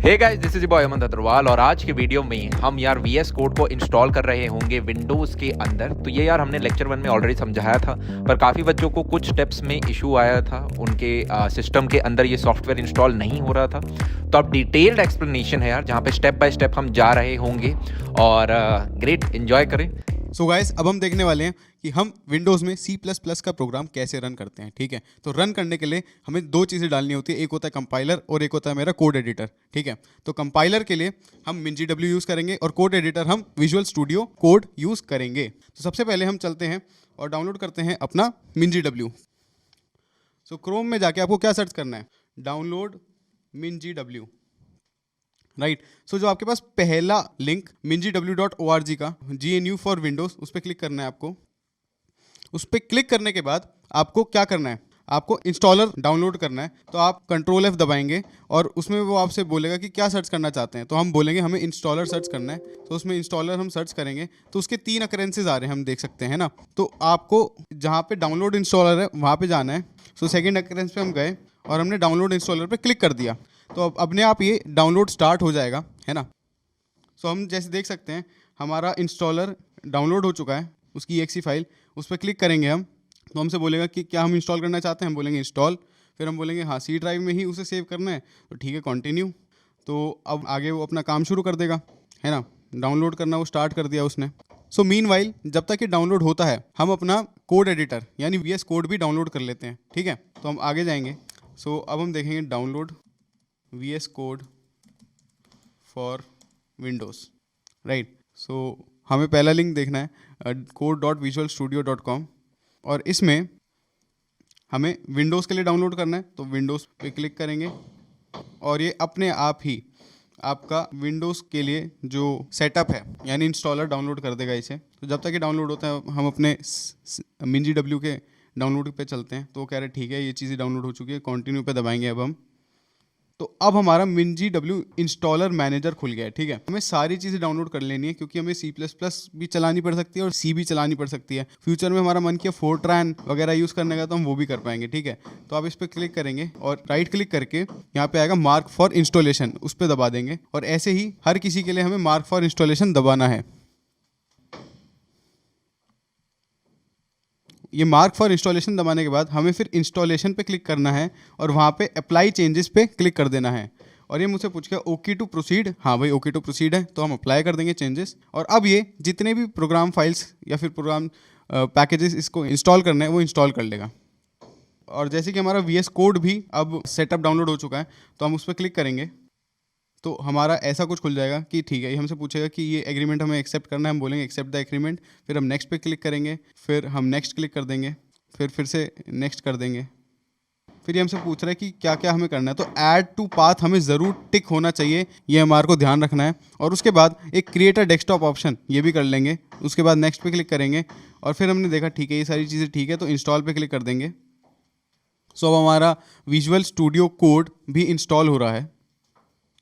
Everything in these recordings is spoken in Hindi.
Hey guys, this is boy Aman Agarwal और आज के वीडियो में हम यार VS कोड को इंस्टॉल कर रहे होंगे विंडोज़ के अंदर। तो ये यार हमने लेक्चर 1 में ऑलरेडी समझाया था, पर काफ़ी बच्चों को कुछ स्टेप्स में इशू आया था, उनके सिस्टम के अंदर ये सॉफ्टवेयर इंस्टॉल नहीं हो रहा था। तो अब डिटेल्ड एक्सप्लेनेशन है यार, जहाँ पे स्टेप बाय स्टेप हम जा रहे होंगे और ग्रेट एंजॉय करें। सो गाइस, अब हम देखने वाले हैं कि हम विंडोज़ में C++ का प्रोग्राम कैसे रन करते हैं। ठीक है, तो रन करने के लिए हमें दो चीज़ें डालनी होती है, एक होता है कंपाइलर और एक होता है मेरा कोड एडिटर। ठीक है, तो कंपाइलर के लिए हम MinGW यूज़ करेंगे और कोड एडिटर हम विजुअल स्टूडियो कोड यूज़ करेंगे। तो सबसे पहले हम चलते हैं और डाउनलोड करते हैं अपना MinGW। सो क्रोम में जाके आपको क्या सर्च करना है, डाउनलोड MinGW। राइट, सो जो आपके पास पहला लिंक minGW.org का GNU फॉर विंडोज़, उस पर क्लिक करना है आपको। उस पर क्लिक करने के बाद आपको क्या करना है, आपको इंस्टॉलर डाउनलोड करना है। तो आप Ctrl F दबाएंगे और उसमें वो आपसे बोलेगा कि क्या सर्च करना चाहते हैं। तो हम बोलेंगे हमें इंस्टॉलर सर्च करना है, तो उसमें इंस्टॉलर हम सर्च करेंगे। तो उसके 3 अकरेंसेज आ रहे हैं, हम देख सकते हैं ना। तो आपको जहाँ पे डाउनलोड इंस्टॉलर है वहाँ पे जाना है। सो सेकेंड अकरेंस पे हम गए और हमने डाउनलोड इंस्टॉलर पे क्लिक कर दिया, तो अब अपने आप ये डाउनलोड स्टार्ट हो जाएगा, है ना। सो हम जैसे देख सकते हैं हमारा इंस्टॉलर डाउनलोड हो चुका है, उसकी exe फाइल। उस पर क्लिक करेंगे हम, तो हमसे बोलेगा कि क्या हम इंस्टॉल करना चाहते हैं। हम बोलेंगे इंस्टॉल, फिर हम बोलेंगे हाँ C ड्राइव में ही उसे सेव करना है, तो ठीक है कंटिन्यू। तो अब आगे वो अपना काम शुरू कर देगा, है ना। डाउनलोड करना वो स्टार्ट कर दिया उसने। सो मीनवाइल जब तक ये डाउनलोड होता है हम अपना कोड एडिटर यानी VS कोड भी डाउनलोड कर लेते हैं। ठीक है, तो हम आगे जाएंगे। सो अब हम देखेंगे download VS code for Windows. Right, so हमें पहला लिंक देखना है code.visualstudio.com और इसमें हमें विंडोज़ के लिए डाउनलोड करना है। तो विंडोज़ पे क्लिक करेंगे और ये अपने आप ही आपका विंडोज़ के लिए जो सेटअप है यानी इंस्टॉलर डाउनलोड कर देगा इसे। तो जब तक ये डाउनलोड होता है हम अपने MinGW के डाउनलोड पे चलते हैं। तो वो कह रहे ठीक है ये चीज़ें डाउनलोड हो चुकी है, कंटिन्यू पे दबाएंगे अब हम। तो अब हमारा MinGW इंस्टॉलर मैनेजर खुल गया है। ठीक है, हमें सारी चीज़ें डाउनलोड कर लेनी है क्योंकि हमें C++ भी चलानी पड़ सकती है और C भी चलानी पड़ सकती है। फ्यूचर में हमारा मन किया फोर्ट्रान वगैरह यूज़ करने का तो हम वो भी कर पाएंगे। ठीक है, तो आप इस पर क्लिक करेंगे और राइट क्लिक करके यहाँ पे आएगा मार्क फॉर इंस्टॉलेशन, उस पर दबा देंगे। और ऐसे ही हर किसी के लिए हमें मार्क फॉर इंस्टॉलेशन दबाना है। ये मार्क फॉर इंस्टॉलेशन दबाने के बाद हमें फिर इंस्टॉलेशन पे क्लिक करना है और वहाँ पे अप्लाई चेंजेस पे क्लिक कर देना है। और ये मुझसे पूछ गया ओके टू प्रोसीड, हाँ भाई ओके टू प्रोसीड है, तो हम अप्लाई कर देंगे चेंजेस। और अब ये जितने भी प्रोग्राम फाइल्स या फिर प्रोग्राम पैकेजेस इसको इंस्टॉल करने हैं वो इंस्टॉल कर लेगा। और जैसे कि हमारा VS कोड भी अब सेटअप डाउनलोड हो चुका है, तो हम उस पर क्लिक करेंगे तो हमारा ऐसा कुछ खुल जाएगा कि ठीक है, ये हमसे पूछेगा कि ये एग्रीमेंट हमें एक्सेप्ट करना है। हम बोलेंगे एक्सेप्ट द एग्रीमेंट, फिर हम नेक्स्ट पे क्लिक करेंगे, फिर हम नेक्स्ट क्लिक कर देंगे, फिर से नेक्स्ट कर देंगे। फिर ये हमसे पूछ रहा है कि क्या क्या हमें करना है। तो ऐड टू पाथ हमें ज़रूर टिक होना चाहिए, ये हमारे को ध्यान रखना है। और उसके बाद एक क्रिएट अ डेस्कटॉप ऑप्शन ये भी कर लेंगे। उसके बाद नेक्स्ट पे क्लिक करेंगे और फिर हमने देखा ठीक है ये सारी चीज़ें ठीक है, तो इंस्टॉल पे क्लिक कर देंगे। सो अब हमारा विजुअल स्टूडियो कोड भी इंस्टॉल हो रहा है।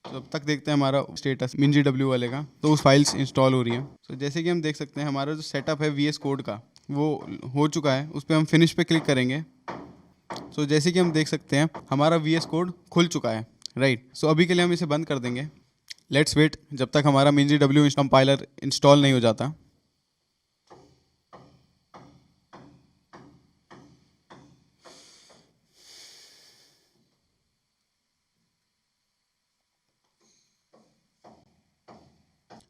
तो अब तक देखते हैं हमारा स्टेटस MinGW वाले का, तो उस फाइल्स इंस्टॉल हो रही हैं। तो जैसे कि हम देख सकते हैं हमारा जो सेटअप है VS कोड का वो हो चुका है। उस पर हम फिनिश पे क्लिक करेंगे। तो जैसे कि हम देख सकते हैं हमारा VS कोड खुल चुका है। राइट, सो अभी के लिए हम इसे बंद कर देंगे। लेट्स वेट जब तक हमारा MinGW कंपाइलर इंस्टॉल नहीं हो जाता।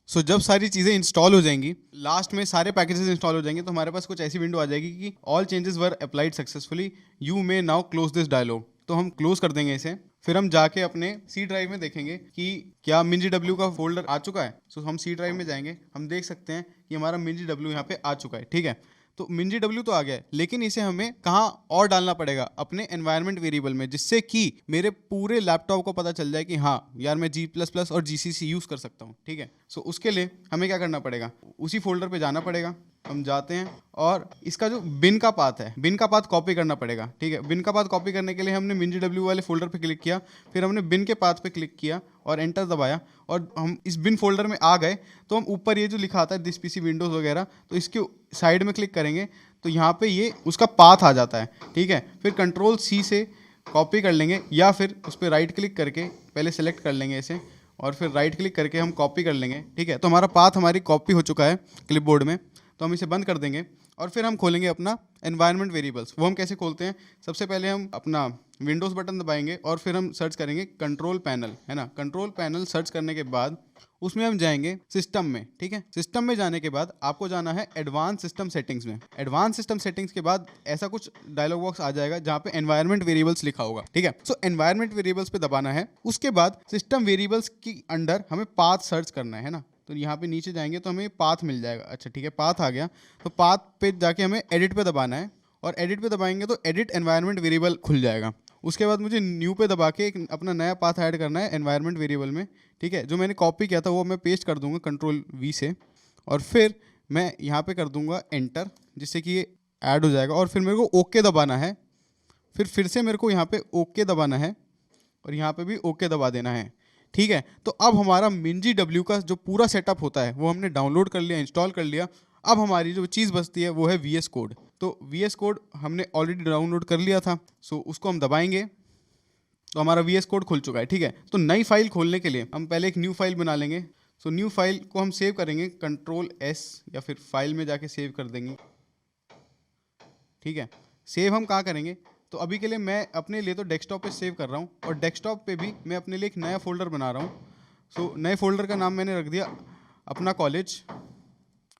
सो जब सारी चीज़ें इंस्टॉल हो जाएंगी, लास्ट में सारे पैकेजेस इंस्टॉल हो जाएंगे, तो हमारे पास कुछ ऐसी विंडो आ जाएगी कि all changes were applied successfully, you may now close this dialogue. तो हम क्लोज कर देंगे इसे। फिर हम जाके अपने C ड्राइव में देखेंगे कि क्या MinGW का फोल्डर आ चुका है। सो हम C ड्राइव में जाएंगे, हम देख सकते हैं कि हमारा MinGW यहाँ पे आ चुका है। ठीक है, तो MinGW तो आ गया है, लेकिन इसे हमें कहाँ और डालना पड़ेगा, अपने एनवायरनमेंट वेरिएबल में, जिससे कि मेरे पूरे लैपटॉप को पता चल जाए कि हाँ यार मैं G++ और GCC यूज़ कर सकता हूँ। ठीक है, सो उसके लिए हमें क्या करना पड़ेगा, उसी फोल्डर पे जाना पड़ेगा। हम जाते हैं और इसका जो बिन का पाथ है, बिन का पाथ कॉपी करना पड़ेगा। ठीक है, बिन का पाथ कॉपी करने के लिए हमने MinGW वाले फोल्डर पे क्लिक किया, फिर हमने बिन के पाथ पे क्लिक किया और एंटर दबाया और हम इस बिन फोल्डर में आ गए। तो हम ऊपर ये जो लिखा आता है दिस PC विंडोज़ वगैरह, तो इसके साइड में क्लिक करेंगे तो यहाँ पे ये उसका पाथ आ जाता है। ठीक है, फिर Ctrl C से कॉपी कर लेंगे या फिर उस पर राइट क्लिक करके पहले सेलेक्ट कर लेंगे इसे और फिर राइट क्लिक करके हम कॉपी कर लेंगे, ठीक है। तो हमारा पाथ हमारी कॉपी हो चुका है क्लिपबोर्ड में, तो हम इसे बंद कर देंगे और फिर हम खोलेंगे अपना एनवायरनमेंट वेरिएबल्स। वो हम कैसे खोलते हैं, सबसे पहले हम अपना विंडोज़ बटन दबाएंगे और फिर हम सर्च करेंगे कंट्रोल पैनल, है ना। कंट्रोल पैनल सर्च करने के बाद उसमें हम जाएंगे सिस्टम में, ठीक है। सिस्टम में जाने के बाद आपको जाना है एडवांस सिस्टम सेटिंग्स में। एडवांस सिस्टम सेटिंग्स के बाद ऐसा कुछ डायलॉग बॉक्स आ जाएगा जहाँ पे एनवायरनमेंट वेरिएबल्स लिखा होगा, ठीक है। सो एनवायरनमेंट वेरिएबल्स पे दबाना है। उसके बाद सिस्टम वेरिएबल्स के अंडर हमें पाथ सर्च करना है ना। तो यहाँ पे नीचे जाएंगे तो हमें पाथ मिल जाएगा। अच्छा ठीक है, पाथ आ गया। तो पाथ पे जाके हमें एडिट पे दबाना है और एडिट पे दबाएंगे तो एडिट एनवायरनमेंट वेरिएबल खुल जाएगा। उसके बाद मुझे न्यू पे दबा के एक अपना नया पाथ ऐड करना है एनवायरनमेंट वेरिएबल में, ठीक है। जो मैंने कॉपी किया था वो मैं पेस्ट कर दूंगा कंट्रोल वी से और फिर मैं यहाँ पे कर दूंगा एंटर, जिससे कि ये ऐड हो जाएगा। और फिर मेरे को ओके दबाना है। फिर से मेरे को यहाँ पे ओके दबाना है और यहाँ पे भी ओके दबा देना है, ठीक है। तो अब हमारा MinGW का जो पूरा सेटअप होता है वो हमने डाउनलोड कर लिया, इंस्टॉल कर लिया। अब हमारी जो चीज़ बचती है वो है VS कोड। तो VS कोड हमने ऑलरेडी डाउनलोड कर लिया था, सो उसको हम दबाएंगे तो हमारा VS कोड खुल चुका है, ठीक है। तो नई फाइल खोलने के लिए हम पहले एक न्यू फाइल बना लेंगे। सो न्यू फाइल को हम सेव करेंगे कंट्रोल S या फिर फाइल में जाके सेव कर देंगे, ठीक है। सेव हम कहाँ करेंगे, तो अभी के लिए मैं अपने लिए तो डेस्कटॉप पे सेव कर रहा हूँ और डेस्कटॉप पे भी मैं अपने लिए एक नया फोल्डर बना रहा हूँ। सो नए फोल्डर का नाम मैंने रख दिया अपना कॉलेज,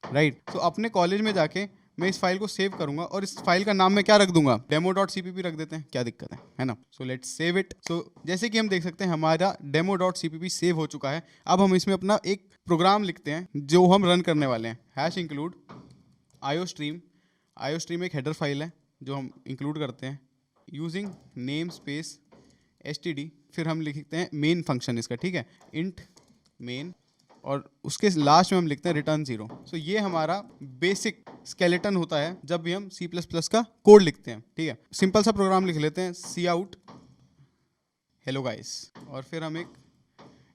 राइट। तो अपने कॉलेज में जाके मैं इस फाइल को सेव करूंगा और इस फाइल का नाम मैं क्या रख दूंगा, demo.cpp रख देते हैं, क्या दिक्कत है ना। So let's save it. So जैसे कि हम देख सकते हैं हमारा demo.cpp सेव हो चुका है। अब हम इसमें अपना एक प्रोग्राम लिखते हैं जो हम रन करने वाले हैं। #include iostream एक हेडर फाइल है जो हम इंक्लूड करते हैं यूजिंग नेम स्पेस std। फिर हम लिखते हैं मेन फंक्शन इसका, ठीक है, int main, और उसके लास्ट में हम लिखते हैं रिटर्न 0। सो ये हमारा बेसिक स्केलेटन होता है जब भी हम C++ का कोड लिखते हैं, ठीक है। सिंपल सा प्रोग्राम लिख लेते हैं cout hello guys और फिर हम एक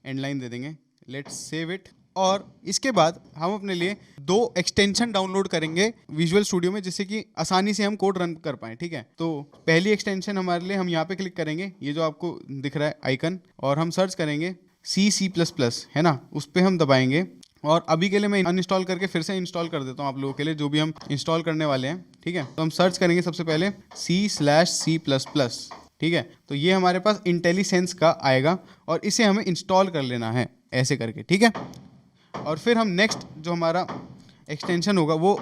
एंड लाइन दे देंगे, लेट्स सेव इट। और इसके बाद हम अपने लिए 2 एक्सटेंशन डाउनलोड करेंगे विजुअल स्टूडियो में, जिससे कि आसानी से हम कोड रन कर पाएं, ठीक है। तो पहली एक्सटेंशन हमारे लिए हम यहाँ पे क्लिक करेंगे, ये जो आपको दिख रहा है आइकन, और हम सर्च करेंगे C++, है ना, उस पर हम दबाएंगे। और अभी के लिए मैं अनइंस्टॉल करके फिर से इंस्टॉल कर देता हूँ आप लोगों के लिए, जो भी हम इंस्टॉल करने वाले हैं, ठीक है। तो हम सर्च करेंगे सबसे पहले C/C++, ठीक है। तो ये हमारे पास IntelliSense का आएगा और इसे हमें इंस्टॉल कर लेना है ऐसे करके, ठीक है। और फिर हम नेक्स्ट जो हमारा एक्सटेंशन होगा वो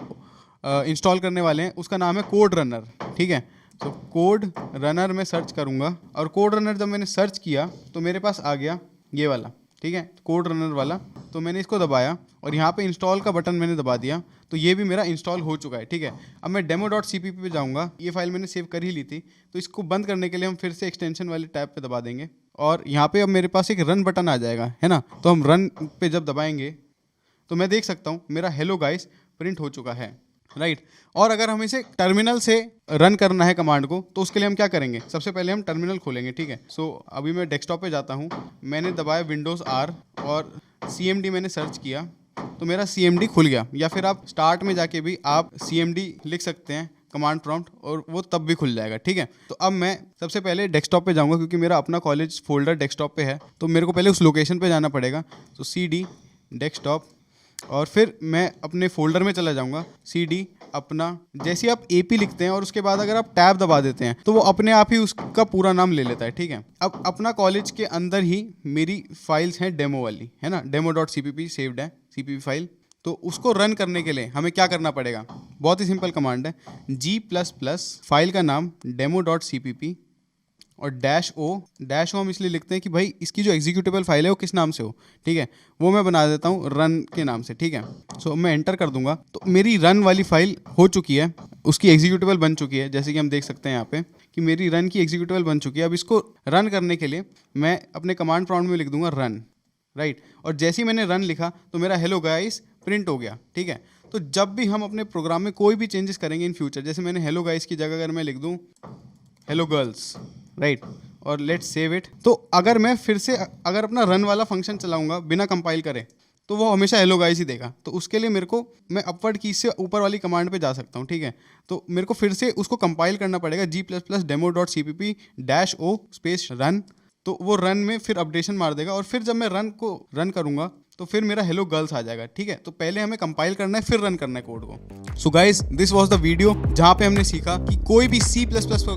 इंस्टॉल करने वाले हैं, उसका नाम है कोड रनर, ठीक है। तो कोड रनर में सर्च करूँगा और कोड रनर जब मैंने सर्च किया तो मेरे पास आ गया ये वाला, ठीक है, कोड रनर वाला। तो मैंने इसको दबाया और यहाँ पे इंस्टॉल का बटन मैंने दबा दिया, तो ये भी मेरा इंस्टॉल हो चुका है, ठीक है। अब मैं demo.cpp पे जाऊँगा, ये फाइल मैंने सेव कर ही ली थी, तो इसको बंद करने के लिए हम फिर से एक्सटेंशन वाले टैब पे दबा देंगे और यहाँ पे अब मेरे पास एक रन बटन आ जाएगा, है ना। तो हम रन पे जब दबाएंगे तो मैं देख सकता हूँ मेरा हेलो गाइस प्रिंट हो चुका है, राइट। और अगर हम इसे टर्मिनल से रन करना है कमांड को, तो उसके लिए हम क्या करेंगे, सबसे पहले हम टर्मिनल खोलेंगे, ठीक है। सो अभी मैं डेस्कटॉप पे जाता हूँ, मैंने दबाया विंडोज़ R और CMD मैंने सर्च किया तो मेरा CMD खुल गया। या फिर आप स्टार्ट में जाके भी आप CMD लिख सकते हैं कमांड प्रॉम्प्ट और वो तब भी खुल जाएगा, ठीक है। तो अब मैं सबसे पहले डेस्कटॉप पे जाऊँगा क्योंकि मेरा अपना कॉलेज फोल्डर डेस्कटॉप पे है, तो मेरे को पहले उस लोकेशन पे जाना पड़ेगा। तो CD डेस्कटॉप और फिर मैं अपने फोल्डर में चला जाऊंगा, CD अपना, जैसे आप AP लिखते हैं और उसके बाद अगर आप टैब दबा देते हैं तो वो अपने आप ही उसका पूरा नाम ले लेता है, ठीक है। अब अपना कॉलेज के अंदर ही मेरी फाइल्स हैं डेमो वाली, है ना, demo.cpp सेव्ड है CPP फाइल। तो उसको रन करने के लिए हमें क्या करना पड़ेगा, बहुत ही सिंपल कमांड है, G++ फाइल का नाम demo.cpp और -o हम इसलिए लिखते हैं कि भाई इसकी जो एग्जीक्यूटेबल फाइल है वो किस नाम से हो, ठीक है। वो मैं बना देता हूँ रन के नाम से, ठीक है। सो मैं एंटर कर दूंगा तो मेरी रन वाली फाइल हो चुकी है, उसकी एग्जीक्यूटेबल बन चुकी है, जैसे कि हम देख सकते हैं यहाँ पे कि मेरी रन की एग्जीक्यूटेबल बन चुकी है। अब इसको रन करने के लिए मैं अपने कमांड प्रॉम्प्ट में लिख दूंगा रन, राइट। और जैसे ही मैंने रन लिखा तो मेरा हेलो गाइस प्रिंट हो गया, ठीक है। तो जब भी हम अपने प्रोग्राम में कोई भी चेंजेस करेंगे इन फ्यूचर, जैसे मैंने हेलो गाइस की जगह अगर मैं लिख दूँ हेलो गर्ल्स, राइट, और लेट्स सेव इट, तो अगर मैं फिर से अगर अपना रन वाला फंक्शन चलाऊंगा बिना कंपाइल करे तो वो हमेशा हेलो गाइस ही देगा। तो उसके लिए मेरे को मैं अपवर्ड की से ऊपर वाली कमांड पे जा सकता हूँ, ठीक है। तो मेरे को फिर से उसको कंपाइल करना पड़ेगा G++ demo.cpp -o space run, तो वो रन में फिर अपडेशन मार देगा और फिर जब मैं रन करूंगा तो फिर मेरा हेलो गर्ल्स आ जाएगा, ठीक है। तो पहले हमें कंपाइल करना है फिर रन करना है कोड को। So guys, this was the video जहां पे हमने सीखा कि कोई भी C++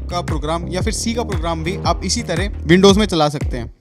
का प्रोग्राम या फिर C का प्रोग्राम भी आप इसी तरह विंडोज में चला सकते हैं।